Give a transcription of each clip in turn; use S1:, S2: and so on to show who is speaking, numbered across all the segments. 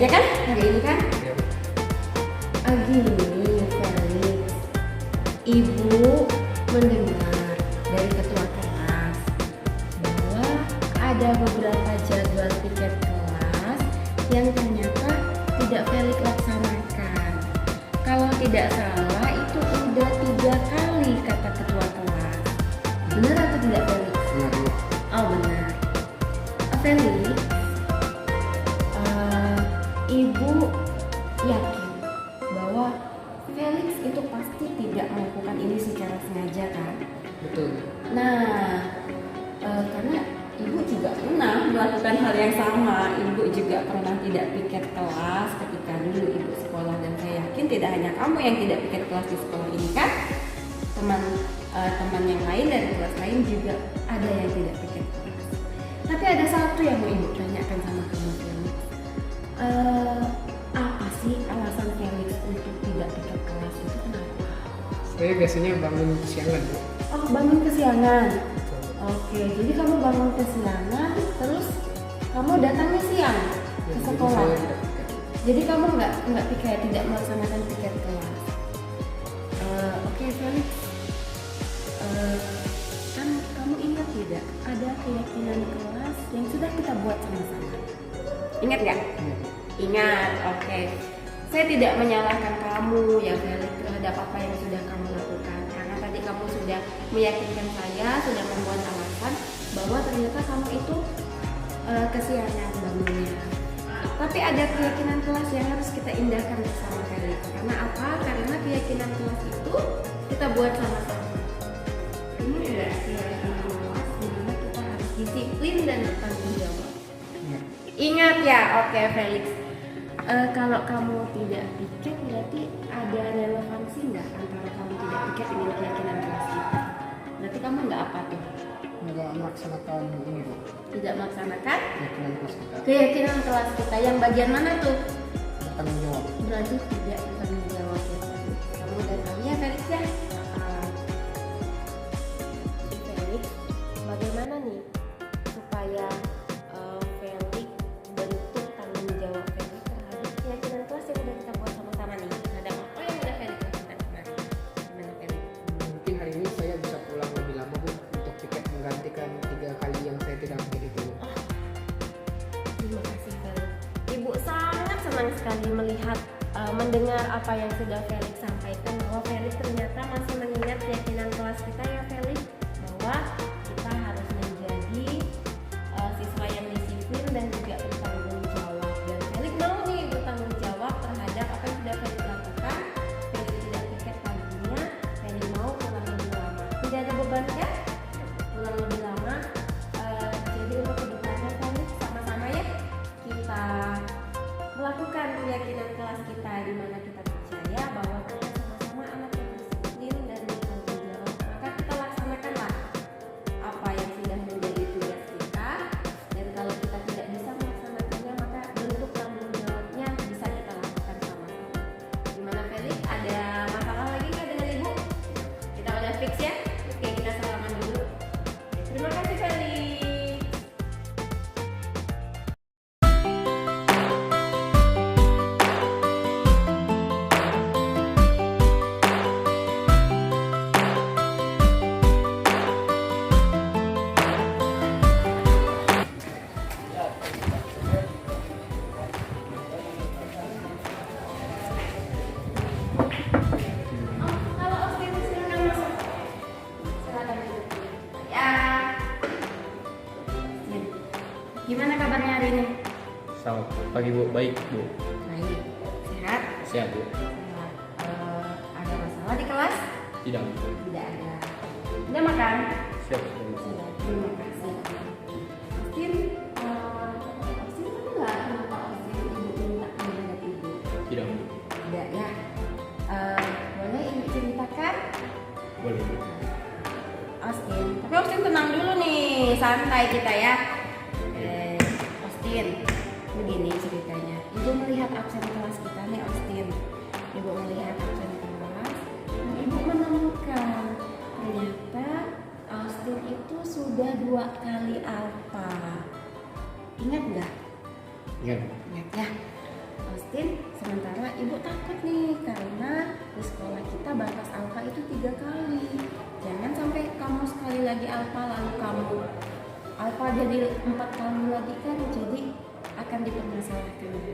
S1: ya kan hari ini kan?
S2: Ya.
S1: Gini Felix, ibu mendengar dari ketua kelas bahwa ada beberapa jadwal tiket kelas yang ternyata tidak Felix laksanakan. Kalau tidak salah itu udah 3 kali kata ketua kelas. Benar atau tidak Felix?
S2: Benar, Bu.
S1: Oh benar. Felix, ibu yakin bahwa Felix itu pasti tidak melakukan ini secara sengaja kan?
S2: Betul.
S1: Nah, karena ibu juga pernah melakukan hal yang sama. Ibu juga pernah tidak piket kelas ketika dulu ibu sekolah, dan saya yakin tidak hanya kamu yang tidak piket kelas di sekolah ini kan? Teman yang lain dari kelas lain juga ada yang tidak piket kelas. Tapi ada satu yang mau ibu tanyakan sama kamu Felix. Apa sih alasan Felix untuk tidak piket kelas itu kenapa?
S2: Saya biasanya bangun siangan, Bu.
S1: Oh, bangun kesiangan. Oke, jadi kamu bangun kesiangan, terus kamu datangnya siang
S2: Ya,
S1: ke
S2: jadi
S1: sekolah.
S2: saya tidak piket.
S1: Jadi kamu nggak piket, tidak melaksanakan piket kelas. Oke, Felix. Kan kamu ingat tidak ada keyakinan kelas yang sudah kita buat sama-sama? Ingat nggak?
S2: Ya.
S1: Ingat, oke. Saya tidak menyalahkan kamu ya Felix terhadap apa yang sudah kamu lakukan, karena tadi kamu sudah meyakinkan saya, sudah membuat alasan bahwa ternyata kamu itu kesiangan bangunnya. Tapi ada keyakinan kelas yang harus kita indahkan bersama Felix. Karena apa? Karena keyakinan kelas itu kita buat sama-sama. Ini adalah keyakinan kelas di mana kita harus disiplin dan bertanggung jawab.
S2: Ya.
S1: Ingat ya, oke Felix. Kalau kamu tidak piket berarti ada relevansi nggak antara kamu tidak piket dengan keyakinan kelas kita? Berarti kamu nggak apa tuh?
S2: Nggak melaksanakan ini, Bu.
S1: Tidak melaksanakan
S2: Keyakinan kelas kita.
S1: keyakinan kelas kita. Yang bagian mana tuh?
S2: Bertanggung jawab.
S1: Berarti tidak bertanggung jawab ya. Kamu udah tahu ya Felix ya? Felix, bagaimana nih supaya Felix bentuk tanggung jawab Felix terhadap keyakinan kelas yang udah kita buat sama-sama nih? Terhadap apa yang udah Felix lakukan kemarin? Gimana Felix?
S2: Mungkin hari ini saya bisa pulang lebih lama, Bu, untuk piket menggantikan 3 kali yang saya tidak piket itu.
S1: Terima kasih Felix. Ibu sangat senang sekali melihat mendengar apa yang sudah Felix sampaikan, bahwa Felix ternyata masih mengingat keyakinan kelas kita ya Felix, bahwa kita harus menjadi siswa yang disiplin dan juga bertanggung jawab. Dan Felix mau nih bertanggung jawab terhadap apa yang sudah Felix lakukan. Felix tidak piket paginya, Felix mau pulang lebih lama. Tidak ada beban kan? Pulang lebih lama. Jadi untuk kedepannya Felix sama-sama ya kita melakukan keyakinan kelas kita, di mana kita percaya bahwa kita sama-sama anak yang disiplin dan bertanggung jawab. Maka kita laksanakanlah apa yang sudah menjadi tugas kita, dan kalau kita tidak bisa melaksanakannya maka bentuk tanggung jawabnya bisa kita lakukan sama-sama. Gimana Felix? Ada masalah lagi nggak dengan ibu? Kita udah fix ya? Oke, kita salaman dulu. Terima kasih Felix. Halo Austin, silakan masuk. Silakan duduk. Ya. Austin, gimana kabarnya hari ini?
S3: Selamat pagi, Bu. Baik, Bu.
S1: Baik. Sehat?
S3: Siap, Bu.
S1: Sehat. Ada masalah di kelas?
S3: Tidak.
S1: Tidak ada. Udah makan?
S3: Siap, Bu.
S1: Sudah. Terima kasih. Austin, Austin tahu nggak kenapa Austin ibu minta menjaga ibu?
S3: Tidak, Bu.
S1: Tidak ya. Boleh ibu ceritakan?
S3: Boleh, Bu.
S1: Austin, tapi Austin tenang dulu nih, santai kita ya. Austin, begini ceritanya. Ibu melihat absen kelas kita nih Austin. Ibu melihat absen kelas, dan ibu menemukan ternyata Austin itu sudah 2 kali alfa. Ingat nggak?
S3: Ingat.
S1: Ingat ya. Austin, sementara ibu takut nih karena di sekolah kita batas alfa itu 3 kali. Jangan sampai kamu sekali lagi alfa lalu kamu alfa jadi 4 kali lagi kan, jadi akan dipermasalahkan nanti.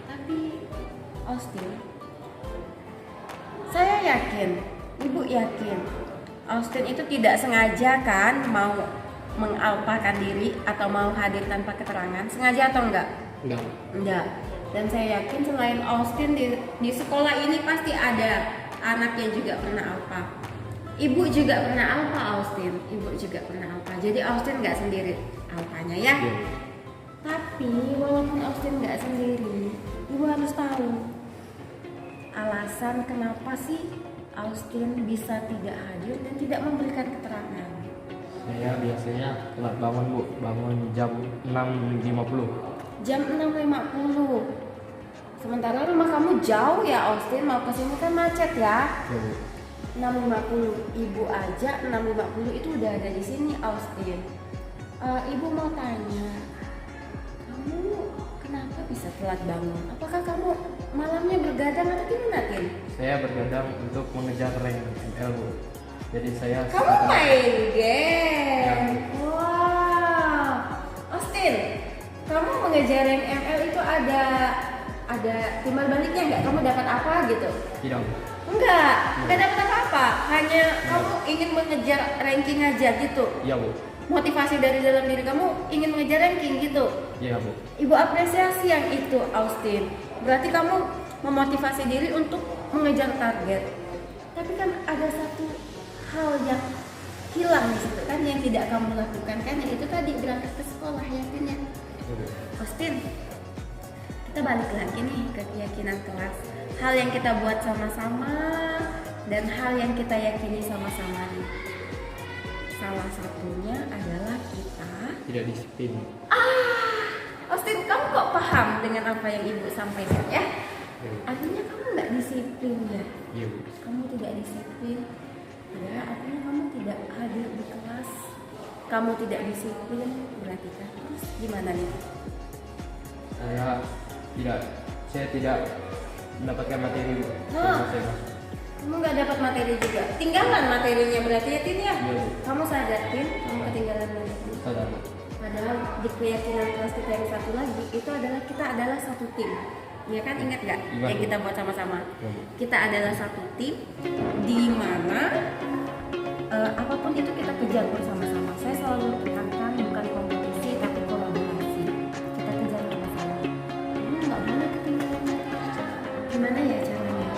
S1: Tapi Austin, saya yakin, ibu yakin Austin itu tidak sengaja kan mau mengalpakan diri atau mau hadir tanpa keterangan, sengaja atau enggak? Enggak. Dan saya yakin selain Austin di sekolah ini pasti ada anak yang juga pernah alpa. Ibu juga pernah alpa Austin, ibu juga pernah alpa. Jadi Austin nggak sendiri alpanya ya. Tapi walaupun Austin nggak sendiri, ibu harus tahu alasan kenapa sih Austin bisa tidak hadir dan tidak memberikan keterangan.
S3: Saya biasanya telat bangun Bu, bangun jam 6.50.
S1: Jam 6.50. Sementara rumah kamu jauh ya Austin, mau ke sini kan macet ya.
S3: Ya Bu.
S1: 6.50. Ibu aja 6.50 itu udah ada di sini Austin. Ibu mau tanya, kamu kenapa bisa telat bangun? Apakah kamu malamnya bergadang atau gimana, Tin?
S3: Saya bergadang untuk mengejar rank ML Bu. Jadi saya
S1: Kamu main game? Wow. Austin, kamu mengejar rank ML itu ada timbal baliknya nggak? Kamu dapat apa gitu?
S3: tidak Bu.
S1: Enggak dapat apa-apa. Hanya kamu ingin mengejar ranking aja gitu.
S3: Iya Bu.
S1: Motivasi dari dalam diri kamu ingin mengejar ranking gitu.
S3: Iya Bu.
S1: Ibu apresiasi yang itu, Austin. Berarti kamu memotivasi diri untuk mengejar target. Tapi kan ada satu hal yang hilang di situ kan, yang tidak kamu lakukan kan, yaitu tadi berangkat ke sekolah yakinnya. Austin, kita balik lagi nih ke keyakinan kelas. Hal yang kita buat sama-sama dan hal yang kita yakini sama-sama nih. Salah satunya adalah kita
S3: Tidak disiplin.
S1: Austin, kamu kok paham dengan apa yang ibu sampaikan ya?
S3: Ya, Bu.
S1: Artinya kamu nggak disiplin ya?
S3: Iya Bu.
S1: Kamu tidak disiplin. Ya, artinya kamu tidak hadir di kelas. Kamu tidak disiplin, berarti kan? Terus gimana nih?
S3: Saya tidak mendapatkan materi Bu.
S1: Kamu nggak dapat materi juga. Tinggalan materinya berarti ya, Tin ya?
S3: Iya Bu.
S1: Kamu sadar, Tin? Kamu ketinggalan materi.
S3: Sadar Bu.
S1: Padahal di keyakinan kelas kita yang satu lagi itu adalah kita adalah satu tim. Ya kan, ingat nggak
S3: Ingat,
S1: yang
S3: Bu.
S1: kita buat sama-sama?
S3: Iya, Bu.
S1: Kita adalah satu tim di mana apapun itu kita kejar bersama-sama. Saya selalu tekankan bukan kompetisi tapi kolaborasi. Kita kejar bersama-sama. Kamu nggak boleh ketinggalan. Gimana ya caranya?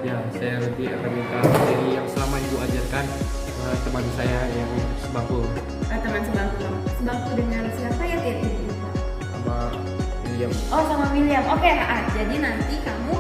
S3: Ya, saya nanti akan minta materi yang selama Ibu ajarkan ke teman saya yang sebangku
S1: Teman sebangku dengan siapa ya, Tin?
S3: sama William.
S1: Oh, sama William. Oke, jadi nanti kamu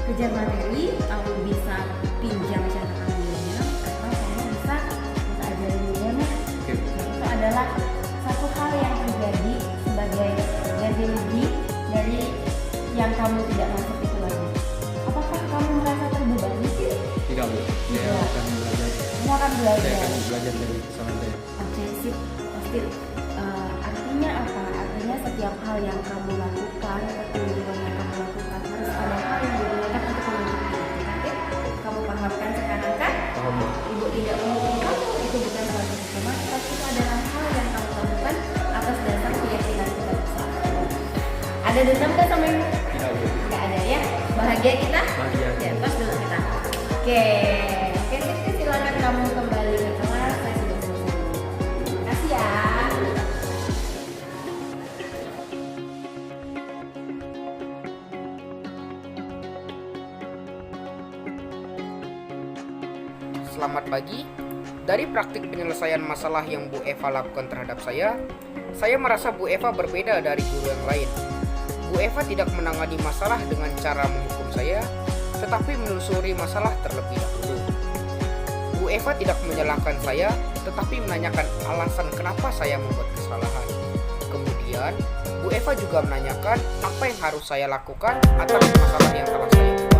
S1: kejar materi, kamu bisa pinjam catatan William atau kamu bisa ajarin William ya.
S3: Oke.
S1: Itu adalah satu hal yang terjadi sebagai gaji lebih dari yang kamu tidak masuk itu lagi. Apakah kamu merasa terbebani sih?
S3: Tidak Bu. Saya
S1: Iya.
S3: akan belajar.
S1: Kamu akan
S3: Saya
S1: belajar.
S3: akan belajar dari kesalahan saya.
S1: Oke, sip. Pasti. Artinya apa? Artinya setiap hal yang kamu lakukan, ketunjukan yang kamu lakukan harus ada hal yang digunakan untuk menuntut diri. Nanti kamu pahamkan sekarang kan?
S3: Paham Bu?
S1: Ibu tidak menghukum kamu, itu bukan suatu hukuman, tapi itu adalah hal yang kamu lakukan atas dasar keyakinan kita bersama. Ada dendam nggak sama ibu?
S3: Tidak Bu.
S1: Nggak ada ya? Bahagia kita?
S3: Bahagia.
S1: Ya, tos dulu kita. Oke, Rizky, silakan kamu kembali ke kelas. Saya sudah selesai. Terima kasih ya.
S2: Selamat pagi. Dari praktik penyelesaian masalah yang Bu Eva lakukan terhadap saya merasa Bu Eva berbeda dari guru yang lain. Bu Eva tidak menangani masalah dengan cara menghukum saya, tetapi menelusuri masalah terlebih dahulu. Bu Eva tidak menyalahkan saya, tetapi menanyakan alasan kenapa saya membuat kesalahan. Kemudian, Bu Eva juga menanyakan apa yang harus saya lakukan atas masalah yang telah saya buat.